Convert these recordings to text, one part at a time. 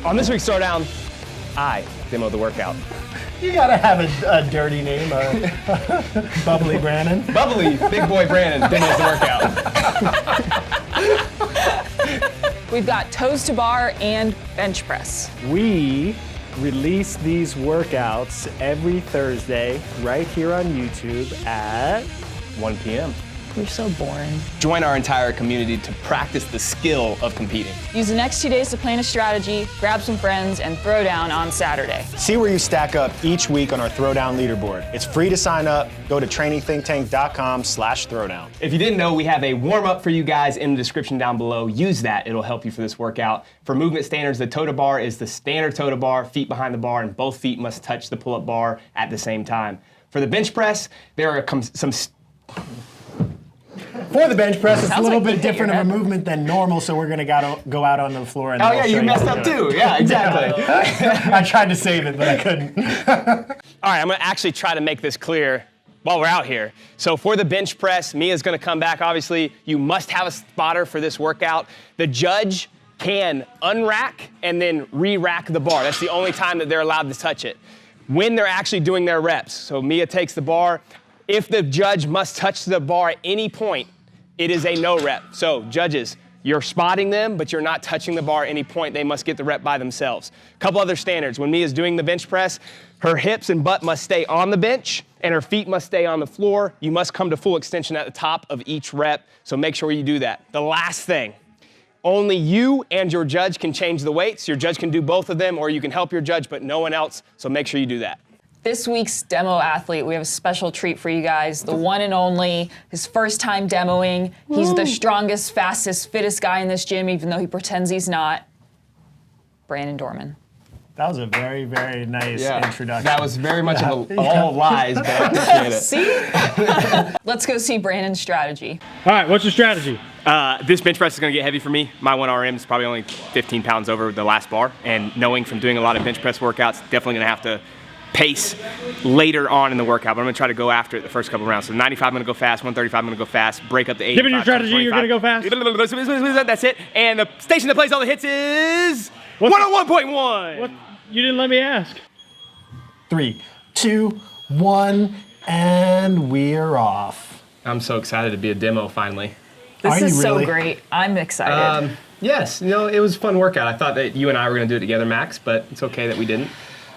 On this week's Throwdown, I demo the workout. You gotta have a dirty name, Bubbly Brandon. Bubbly, big boy Brandon demos the workout. We've got toes to bar and bench press. We release these workouts every Thursday right here on YouTube at 1 p.m. You're so boring. Join our entire community to practice the skill of competing. Use the next 2 days to plan a strategy, grab some friends, and throw down on Saturday. See where you stack up each week on our Throwdown leaderboard. It's free to sign up. Go to trainingthinktank.com/throwdown. If you didn't know, we have a warm-up for you guys in the description down below. Use that, it'll help you for this workout. For movement standards, the toe to bar is the standard toe to bar, feet behind the bar, and both feet must touch the pull-up bar at the same time. For the bench press, there are some For the bench press, it's a little like you bit hit different your of a head. movement than normal, so we're gonna go out on the floor and Oh I'll yeah, show you messed how up to do it. too. Yeah, exactly. I tried to save it, but I couldn't. All right, I'm gonna actually try to make this clear while we're out here. So for the bench press, Mia's gonna come back. Obviously, you must have a spotter for this workout. The judge can unrack and then re-rack the bar. That's the only time that they're allowed to touch it. When they're actually doing their reps. So Mia takes the bar. If the judge must touch the bar at any point, it is a no rep. So judges, you're spotting them, but you're not touching the bar at any point. They must get the rep by themselves. A couple other standards. When Mia's doing the bench press, her hips and butt must stay on the bench and her feet must stay on the floor. You must come to full extension at the top of each rep, so make sure you do that. The last thing, only you and your judge can change the weights. Your judge can do both of them, or you can help your judge, but no one else, so make sure you do that. This week's demo athlete, we have a special treat for you guys. The one and only, his first time demoing. He's the strongest, fastest, fittest guy in this gym, even though he pretends he's not. Brandon Dorman. That was a very, very nice introduction. That was very much of all lies, but I appreciate it. See? Let's go see Brandon's strategy. All right, what's your strategy? This bench press is going to get heavy for me. My 1RM is probably only 15 pounds over the last bar, and knowing from doing a lot of bench press workouts, definitely going to have to pace later on in the workout, but I'm going to try to go after it the first couple rounds. So 95, I'm going to go fast. 135, I'm going to go fast. Break up the 85. Given your strategy, you're going to go fast? That's it. And the station that plays all the hits is 101.1. What? You didn't let me ask. 3, 2, 1, and we're off. I'm so excited to be a demo finally. This Are is you so really? great. I'm excited. Yes, it was a fun workout. I thought that you and I were going to do it together, Max, but it's okay that we didn't.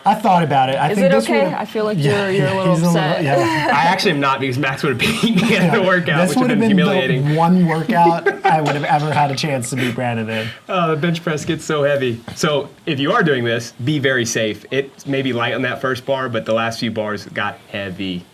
I thought about it. Is it okay? I feel like you're a little he's upset. I actually am not, because Max would have beat me at the workout, This which would would have have been been humiliating. the one workout I would have ever had a chance to beat Brandon in. The bench press gets so heavy. So if you are doing this, be very safe. It may be light on that first bar, but the last few bars got heavy.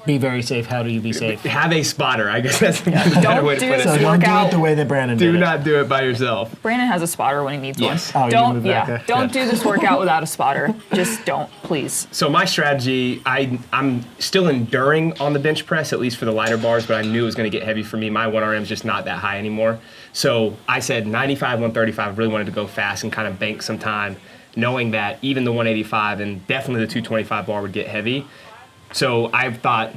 Be very safe. How do you be safe? Have a spotter. I guess that's the better way to do put it. this So don't do workout. it the way that Brandon did Do it. not do it by yourself. Brandon has a spotter when he needs Yes. one. Oh, you Don't, moved back, yeah, okay. don't do this workout without a spotter. Just don't, please. So my strategy, I'm still enduring on the bench press, at least for the lighter bars, but I knew it was going to get heavy for me. My 1RM is just not that high anymore. So I said 95, 135, I really wanted to go fast and kind of bank some time, knowing that even the 185 and definitely the 225 bar would get heavy. So I thought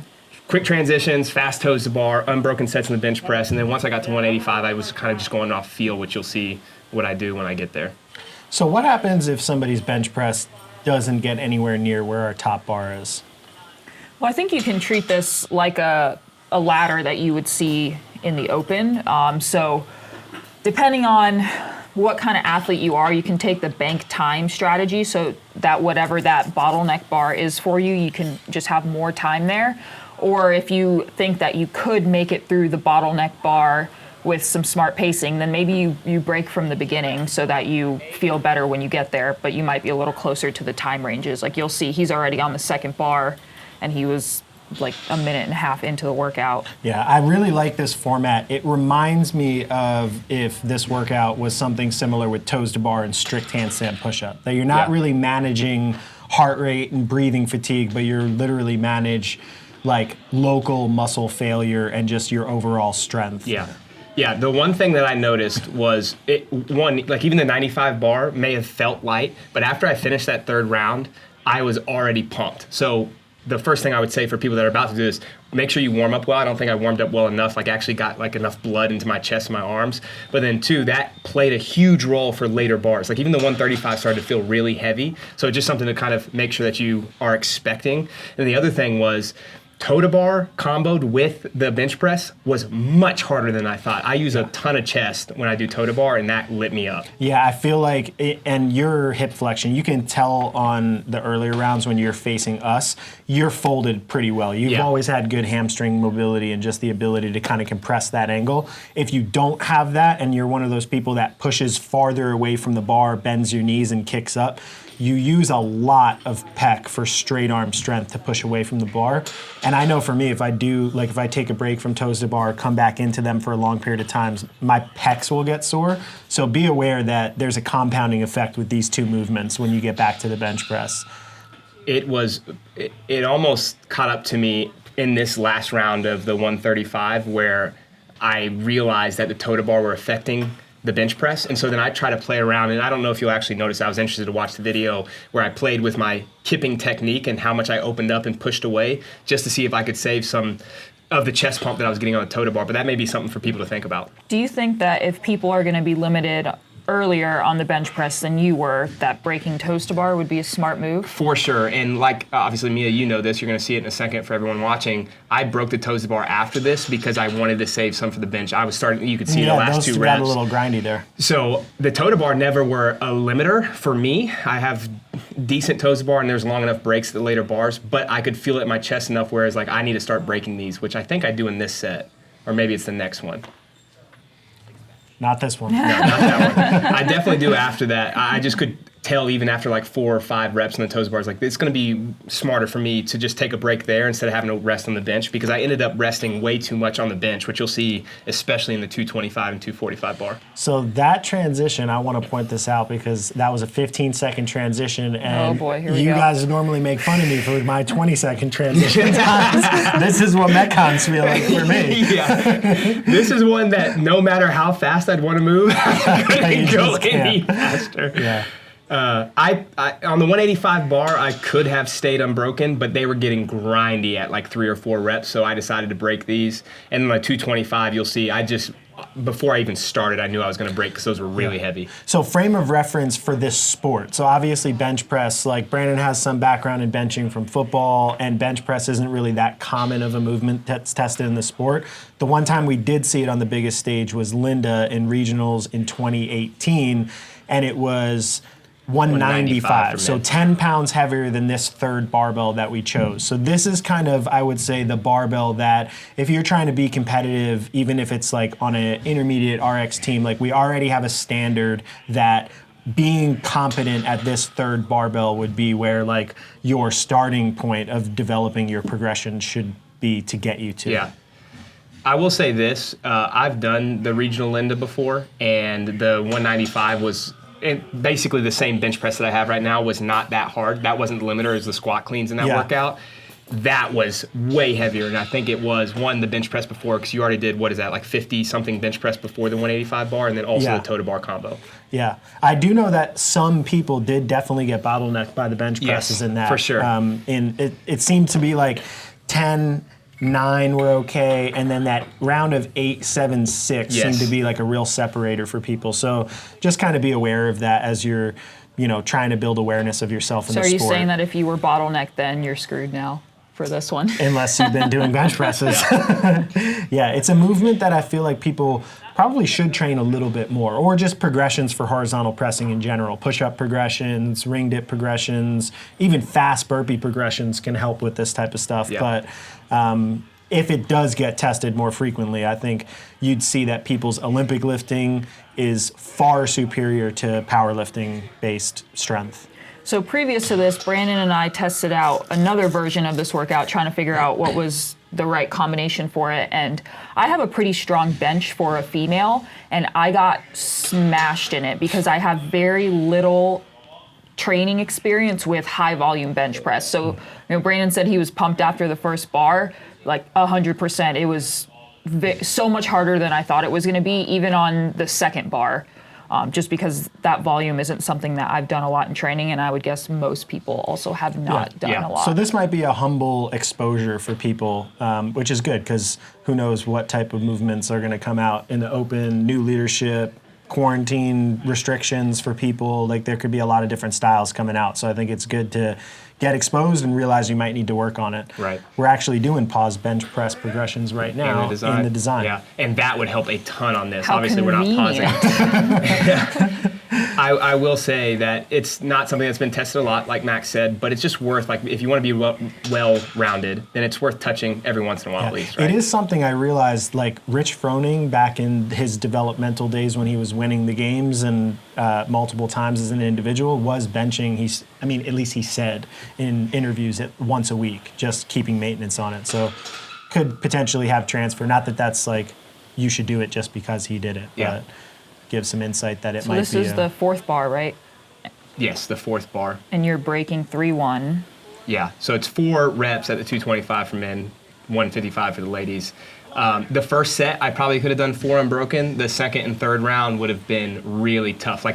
quick transitions, fast toes to bar, unbroken sets in the bench press, and then once I got to 185, I was kind of just going off feel, which you'll see what I do when I get there. So what happens if somebody's bench press doesn't get anywhere near where our top bar is? Well, I think you can treat this like a ladder that you would see in the open. So depending on what kind of athlete you are, you can take the bank time strategy so that whatever that bottleneck bar is for you, you can just have more time there. Or if you think that you could make it through the bottleneck bar with some smart pacing, then maybe you break from the beginning so that you feel better when you get there, but you might be a little closer to the time ranges. Like you'll see he's already on the second bar and he was like a minute and a half into the workout. Yeah, I really like this format. It reminds me of if this workout was something similar with toes to bar and strict handstand push-up. That you're not really managing heart rate and breathing fatigue, but you're literally manage like local muscle failure and just your overall strength. Yeah. Yeah, the one thing that I noticed was, like even the 95 bar may have felt light, but after I finished that third round, I was already pumped. So the first thing I would say for people that are about to do this, make sure you warm up well. I don't think I warmed up well enough, like actually got like enough blood into my chest and my arms. But then two, that played a huge role for later bars. Like even the 135 started to feel really heavy. So just something to kind of make sure that you are expecting. And the other thing was, toe to bar comboed with the bench press was much harder than I thought. I use a ton of chest when I do toe to bar, and that lit me up. Yeah, I feel like, and your hip flexion, you can tell on the earlier rounds when you're facing us, you're folded pretty well. You've always had good hamstring mobility and just the ability to kind of compress that angle. If you don't have that and you're one of those people that pushes farther away from the bar, bends your knees and kicks up, you use a lot of pec for straight arm strength to push away from the bar. And I know for me, if I take a break from toes to bar, come back into them for a long period of time, my pecs will get sore. So be aware that there's a compounding effect with these two movements when you get back to the bench press. It almost caught up to me in this last round of the 135 where I realized that the toe to bar were affecting the bench press. And so then I try to play around, and I don't know if you'll actually notice, I was interested to watch the video where I played with my kipping technique and how much I opened up and pushed away just to see if I could save some of the chest pump that I was getting on the toe to bar. But that may be something for people to think about. Do you think that if people are going to be limited earlier on the bench press than you were, that breaking toes to bar would be a smart move? For sure, and like obviously Mia, you know this, you're gonna see it in a second for everyone watching. I broke the toes to bar after this because I wanted to save some for the bench. I was starting, you could see the last two reps. Got a little grindy there. So the toe to bar never were a limiter for me. I have decent toes to bar and there's long enough breaks at the later bars, but I could feel it in my chest enough whereas like I need to start breaking these, which I think I do in this set, or maybe it's the next one. Not this one. No, not that one. I definitely do after that. I just could tell even after like 4 or 5 reps in the toes bars, like it's going to be smarter for me to just take a break there instead of having to rest on the bench because I ended up resting way too much on the bench, which you'll see especially in the 225 and 245 bar. So that transition, I want to point this out because that was a 15-second transition, and oh boy, here we you go. guys normally make fun of me for my 20-second transition times. This is what Metcons feel like for me. Yeah, this is one that no matter how fast I'd want to move, I couldn't go any faster. Yeah. I on the 185 bar, I could have stayed unbroken, but they were getting grindy at like 3 or 4 reps, so I decided to break these. And then my 225, you'll see, before I even started, I knew I was going to break because those were really heavy. So frame of reference for this sport. So obviously bench press, like Brandon has some background in benching from football, and bench press isn't really that common of a movement that's tested in the sport. The one time we did see it on the biggest stage was Linda in regionals in 2018, and it was 195, so 10 pounds heavier than this third barbell that we chose. So this is kind of, I would say, the barbell that if you're trying to be competitive, even if it's like on an intermediate RX team, like we already have a standard that being competent at this third barbell would be where like your starting point of developing your progression should be to get you to. Yeah. I will say this, I've done the regional Linda before, and the 195 was basically the same bench press that I have right now was not that hard. That wasn't the limiter as the squat cleans in that workout. That was way heavier, and I think it was, the bench press before, because you already did, what is that, like 50-something bench press before the 185 bar, and then also the toe to bar combo. Yeah. I do know that some people did definitely get bottlenecked by the bench presses in that. For sure. It seemed to be like 10, 9 were okay, and then that round of 8, 7, 6 seemed to be like a real separator for people. So just kind of be aware of that as you're, trying to build awareness of yourself in the sport. So are you saying that if you were bottlenecked, then you're screwed now for this one? Unless you've been doing bench presses. Yeah, it's a movement that I feel like people probably should train a little bit more, or just progressions for horizontal pressing in general. Push-up progressions, ring dip progressions, even fast burpee progressions can help with this type of stuff. Yeah. But if it does get tested more frequently, I think you'd see that people's Olympic lifting is far superior to powerlifting-based strength. So previous to this, Brandon and I tested out another version of this workout, trying to figure out what was the right combination for it. And I have a pretty strong bench for a female, and I got smashed in it because I have very little training experience with high volume bench press. So, Brandon said he was pumped after the first bar, like 100%. It was so much harder than I thought it was going to be, even on the second bar. just because that volume isn't something that I've done a lot in training, and I would guess most people also have not done a lot. So this might be a humble exposure for people, which is good because who knows what type of movements are going to come out in the open, new leadership, quarantine restrictions for people. Like there could be a lot of different styles coming out. So I think it's good to get exposed and realize you might need to work on it. Right. We're actually doing pause bench press progressions right now in the design. Yeah, and that would help a ton on this. How Obviously, we're not convenient. pausing. I will say that it's not something that's been tested a lot, like Max said, but it's just worth, like, if you want to be well-rounded, then it's worth touching every once in a while at least, right? It is something I realized, like Rich Froning back in his developmental days when he was winning the games and multiple times as an individual was benching, at least he said in interviews once a week, just keeping maintenance on it. So could potentially have transfer. Not that that's like, you should do it just because he did it, but give some insight that it might be. So this is the fourth bar, right? Yes, the fourth bar. And you're breaking 3-1. Yeah, so it's 4 reps at the 225 for men, 155 for the ladies. The first set, I probably could have done 4 unbroken. The second and third round would have been really tough.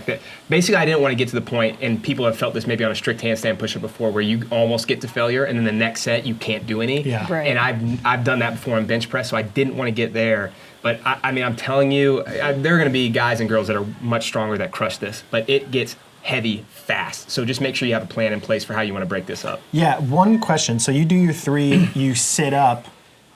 Basically, I didn't want to get to the point, and people have felt this maybe on a strict handstand push-up before, where you almost get to failure, and then the next set you can't do any. Yeah. Right. And I've done that before on bench press, so I didn't want to get there. But I'm telling you, there are going to be guys and girls that are much stronger that crush this, but it gets heavy fast. So just make sure you have a plan in place for how you want to break this up. Yeah, one question. So you do your 3, you sit up,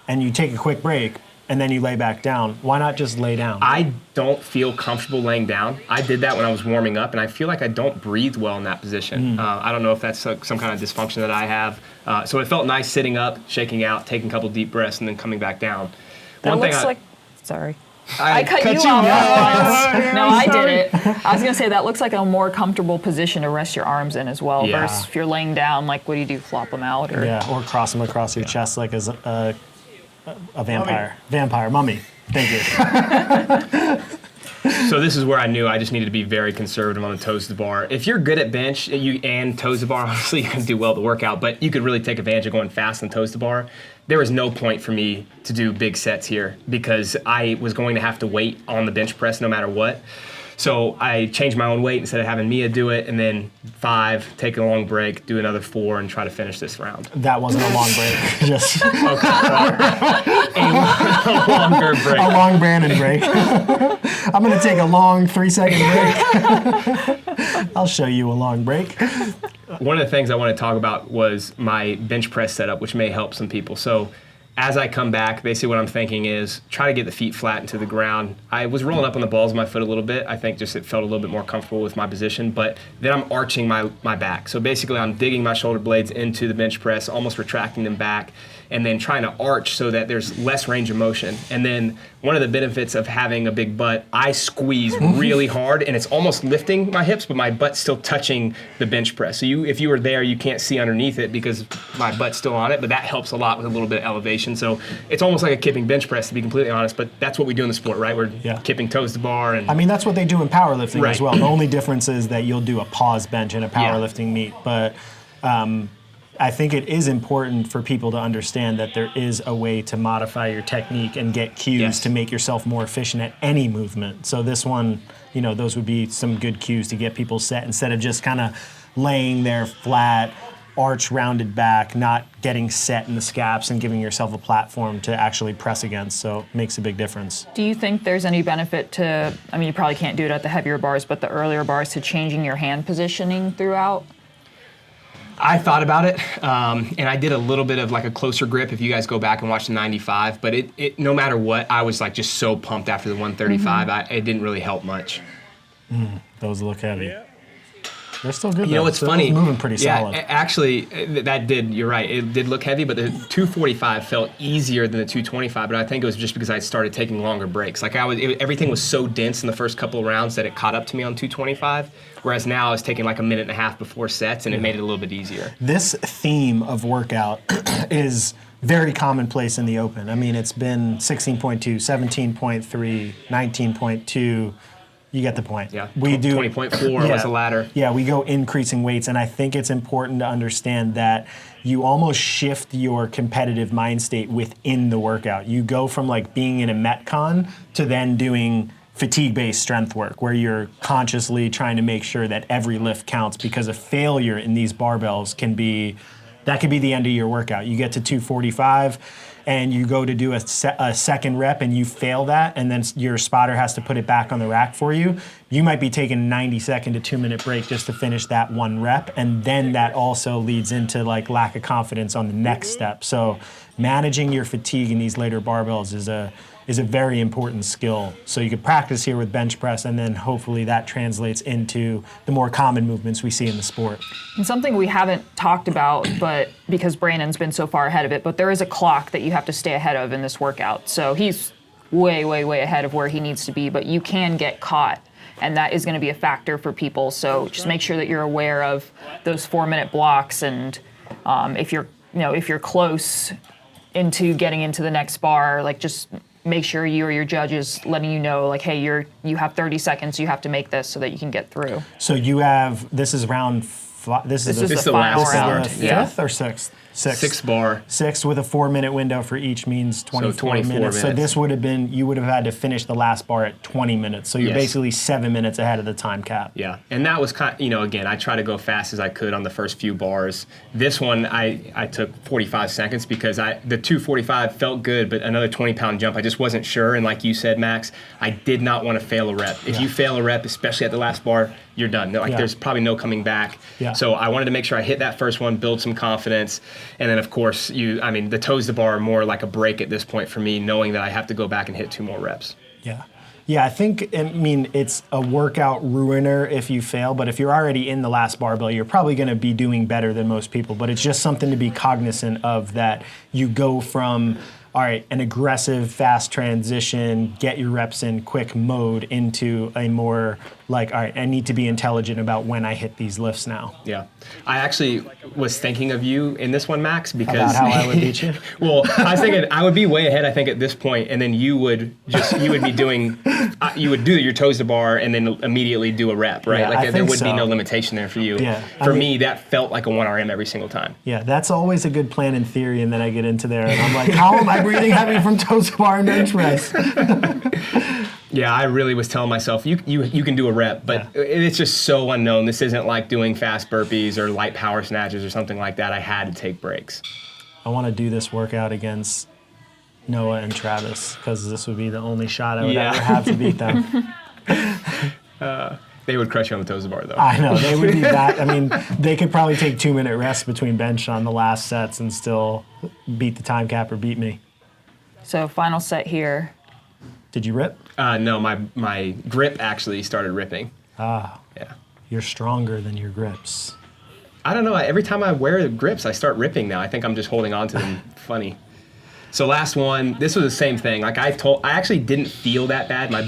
and you take a quick break, and then you lay back down. Why not just lay down? I don't feel comfortable laying down. I did that when I was warming up, and I feel like I don't breathe well in that position. I don't know if that's some kind of dysfunction that I have. So it felt nice sitting up, shaking out, taking a couple deep breaths, and then coming back down. Sorry. I cut you you off. off. No, I did it. I was going to say that looks like a more comfortable position to rest your arms in as well. Yeah. Versus if you're laying down, like what do you do? Flop them out? Or or cross them across your chest like as a vampire. Vampire, mummy. Thank you. So this is where I knew I just needed to be very conservative on the toes to the bar. If you're good at bench and toes to bar, honestly, you can do well the workout, but you could really take advantage of going fast on toes to bar. There was no point for me to do big sets here because I was going to have to wait on the bench press no matter what. So I changed my own weight instead of having Mia do it, and then 5, take a long break, do another 4, and try to finish this round. That wasn't a long break. Just A longer break. a long Brandon break. I'm going to take a long 3-second break. I'll show you a long break. One of the things I want to talk about was my bench press setup, which may help some people. So as I come back, basically what I'm thinking is try to get the feet flat into the ground. I was rolling up on the balls of my foot a little bit. I think just it felt a little bit more comfortable with my position, but then I'm arching my back. So basically I'm digging my shoulder blades into the bench press, almost retracting them back, and then trying to arch so that there's less range of motion. And then one of the benefits of having a big butt, I squeeze really hard, and it's almost lifting my hips, but my butt's still touching the bench press. So if you were there, you can't see underneath it because my butt's still on it, but that helps a lot with a little bit of elevation. So it's almost like a kipping bench press, to be completely honest, but that's what we do in the sport, right? We're kipping toes to bar. And I mean, that's what they do in powerlifting as Right. well. The only difference is that you'll do a pause bench in a powerlifting meet, but I think it is important for people to understand that there is a way to modify your technique and get cues to make yourself more efficient at any movement. So this one, those would be some good cues to get people set instead of just kind of laying there flat, arch rounded back, not getting set in the scaps and giving yourself a platform to actually press against. So it makes a big difference. do you think there's any benefit to, I mean, you probably can't do it at the heavier bars, but the earlier bars to changing your hand positioning throughout? I thought about it, and I did a little bit of like a closer grip if you guys go back and watch the 95, but it no matter what, I was like just so pumped after the 135, it didn't really help much. Those look heavy. They're still good. You know what's funny? Moving pretty solid. Actually, you're right, it did look heavy, but the 245 felt easier than the 225, but I think it was just because I started taking longer breaks. Like everything was so dense in the first couple of rounds that it caught up to me on 225, whereas now I was taking like a minute and a half before sets, and it made it a little bit easier. This theme of workout is very commonplace in the open. I mean, it's been 16.2, 17.3, 19.2. You get the point. Yeah, we do 20.4 was a ladder. Yeah, we go increasing weights, and I think it's important to understand that you almost shift your competitive mind state within the workout. You go from like being in a Metcon to then doing fatigue-based strength work where you're consciously trying to make sure that every lift counts, because a failure in these barbells could be the end of your workout. You get to 245 and you go to do a second rep and you fail that, and then your spotter has to put it back on the rack for you. You might be taking a 90-second to 2-minute break just to finish that one rep, and then that also leads into like lack of confidence on the next step. So managing your fatigue in these later barbells is a very important skill. So you could practice here with bench press, and then hopefully that translates into the more common movements we see in the sport. And something we haven't talked about, but because Brandon's been so far ahead of it, but there is a clock that you have to stay ahead of in this workout. So he's way, way, way ahead of where he needs to be, but you can get caught, and that is going to be a factor for people. So just make sure that you're aware of those 4-minute blocks, and if you're close into getting into the next bar, like just make sure you or your judge is letting you know, like, hey, you have 30 seconds, you have to make this so that you can get through. So this is round this is the final this round. is the fifth or sixth? Six bar. 6 with a 4-minute window for each means 24 24 minutes. So minutes. you would have had to finish the last bar at 20 minutes. So you're Yes. basically 7 minutes ahead of the time cap. Yeah, and that was again, I try to go fast as I could on the first few bars. This one, I took 45 seconds because the 245 felt good, but another 20-pound jump, I just wasn't sure. And like you said, Max, I did not want to fail a rep. If you fail a rep, especially at the last bar, you're done. There's probably no coming back. Yeah. So I wanted to make sure I hit that first one, build some confidence, and then of course, the toes to bar are more like a break at this point for me, knowing that I have to go back and hit 2 more reps. Yeah. Yeah, I think, it's a workout ruiner if you fail, but if you're already in the last barbell, you're probably going to be doing better than most people. But it's just something to be cognizant of, that you go from, all right, an aggressive, fast transition, get your reps in quick mode, into a more like, all right, I need to be intelligent about when I hit these lifts now. Yeah. I actually was thinking of you in this one, Max, because About how I would beat you? Well, I was thinking I would be way ahead, I think, at this point, and then you would be doing, you would do your toes to bar and then immediately do a rep, right? Yeah, I there think would be so. no limitation there for you. Yeah, For me, that felt like a 1RM every single time. Yeah, that's always a good plan in theory, and then I get into there and I'm like, how am I breathing heavy from toes to bar and bench press? Yeah, I really was telling myself, you can do a rep, but it's just so unknown. This isn't like doing fast burpees or light power snatches or something like that. I had to take breaks. I want to do this workout against Noah and Travis, because this would be the only shot I would ever have to beat them. They would crush you on the toes to bar, though. I know, they would be that. They could probably take 2-minute rests between bench on the last sets and still beat the time cap or beat me. So final set here. Did you rip? No, my grip actually started ripping. Ah, Yeah. you're stronger than your grips. I don't know. Every time I wear the grips, I start ripping now. I think I'm just holding on to them funny. So last one, this was the same thing. Like I actually didn't feel that bad. My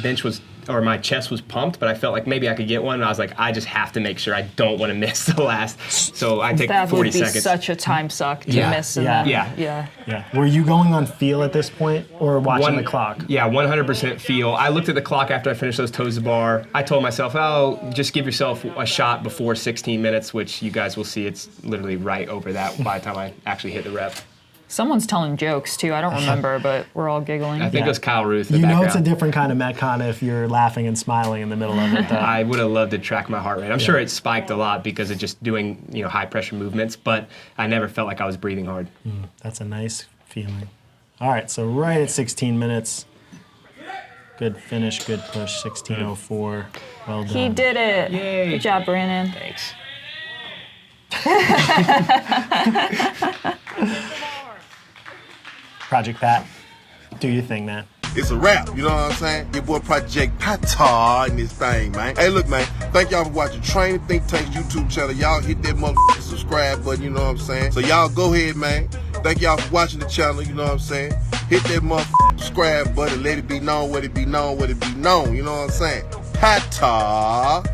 chest was pumped, but I felt like maybe I could get one. And I was like, I just have to make sure I don't want to miss the last. So I take That 40 would be seconds. such a time suck to Yeah. miss. In Yeah. that. Yeah. Yeah. Yeah. Were you going on feel at this point, or watching the clock? Yeah, 100% feel. I looked at the clock after I finished those toes to bar. I told myself, just give yourself a shot before 16 minutes, which you guys will see it's literally right over that by the time I actually hit the rep. Someone's telling jokes too. I don't remember, but we're all giggling. I think it was Kyle Ruth. You know it's a different kind of Metcon if you're laughing and smiling in the middle of it, though. I would have loved to track my heart rate. I'm sure it spiked a lot because of just doing high pressure movements, but I never felt like I was breathing hard. That's a nice feeling. All right, so right at 16 minutes. Good finish, good push, 16:04. Well done. He did it. Yay. Good job, Brandon. Thanks. Project Pat, do your thing, man. It's a wrap, you know what I'm saying? Your boy Project Pata in this thing, man. Hey, look, man, thank y'all for watching Training Think Tank's YouTube channel. Y'all hit that motherfucking subscribe button, you know what I'm saying? So y'all go ahead, man. Thank y'all for watching the channel, you know what I'm saying? Hit that motherfucking subscribe button, let it be known, what it be known, what it be known, you know what I'm saying? Pata.